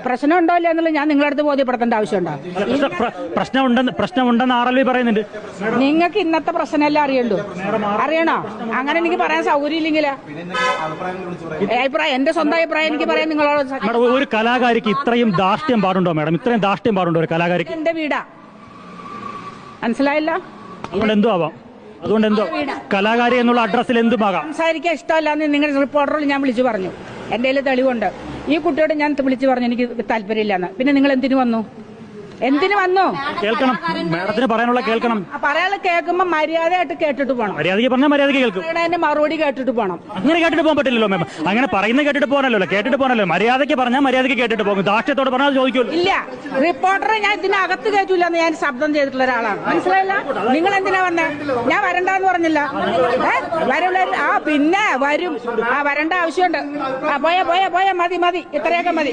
പ്രശ്നം ഉണ്ടോ ഇല്ല എന്നുള്ളത് ഞാൻ നിങ്ങളുടെ അടുത്ത് ബോധ്യപ്പെടുത്തേണ്ട ആവശ്യമുണ്ടോ? പ്രശ്നമുണ്ടെന്ന് RLV പറയുന്നുണ്ട്. നിങ്ങൾക്ക് ഇന്നത്തെ പ്രശ്നമല്ലേ അറിയണ്ടോ? അറിയണോ? അങ്ങനെ എനിക്ക് പറയാൻ സൗകര്യം ഇല്ലെങ്കിലാ അഭിപ്രായം, എന്റെ സ്വന്തം അഭിപ്രായം എനിക്ക് പറയാൻ നിങ്ങളോട്. ഒരു കലാകാരിക്ക് ഇത്രയും ധാർഷ്ട്യം പാടുണ്ടോ മാഡം? ഇത്രയും ധാർഷ്ട്യം പാടുണ്ടോ ഒരു കലാകാരിക്ക്? എന്റെ വീടാ, മനസ്സിലായില്ല? അതുകൊണ്ട് എന്തോ ആവാം, അതുകൊണ്ട് എന്തോ കലാകാരി എന്നുള്ള അഡ്രസ്സിൽ എന്തുമാകാം. സംസാരിക്കാൻ ഇഷ്ടമല്ലാന്ന് നിങ്ങളുടെ റിപ്പോർട്ടറിൽ ഞാൻ വിളിച്ചു പറഞ്ഞു. എന്റെ കയ്യിൽ തെളിവുണ്ട്. ഈ കുട്ടിയോട് ഞാൻ വിളിച്ചു പറഞ്ഞു എനിക്ക് താല്പര്യമില്ലെന്ന്. പിന്നെ നിങ്ങൾ എന്തിനു വന്നു? എന്തിനു വന്നു? കേൾക്കണം, മാഡത്തിന് പറയാനുള്ള കേൾക്കണം. പറയാനുള്ള കേൾക്കുമ്പോ മര്യാദയായിട്ട് കേട്ടിട്ട് പോകണം. മര്യാദയ്ക്ക് പറഞ്ഞാൽ മര്യാദയ്ക്ക് കേൾക്കും. അതിന്റെ മറുപടി കേട്ടിട്ട് പോകണം. അങ്ങനെ കേട്ടിട്ട് പോകാൻ പറ്റില്ലല്ലോ മാം. അങ്ങനെ പറയുന്ന കേട്ടിട്ട് പോകാനല്ലോ, കേട്ടിട്ട് പോകാനല്ലോ. മര്യാദയ്ക്ക് പറഞ്ഞാൽ മര്യാദയ്ക്ക് കേട്ടിട്ട് പോകും. ധാർഷ്ട്യത്തോട് പറഞ്ഞാൽ ചോദിക്കുമല്ലോ. ഇല്ല, റിപ്പോർട്ടറെ ഞാൻ ഇതിനകത്ത് കയറ്റൂല എന്ന് ഞാൻ ശബ്ദം ചെയ്തിട്ടുള്ള ഒരാളാണ്. മനസ്സിലായില്ല? നിങ്ങൾ എന്തിനാ വന്നേ? ഞാൻ വരണ്ടെന്ന് പറഞ്ഞില്ല. വരും. പിന്നെ വരും. വരേണ്ട ആവശ്യമുണ്ട്. പോയാ മതി ഇത്രയൊക്കെ മതി.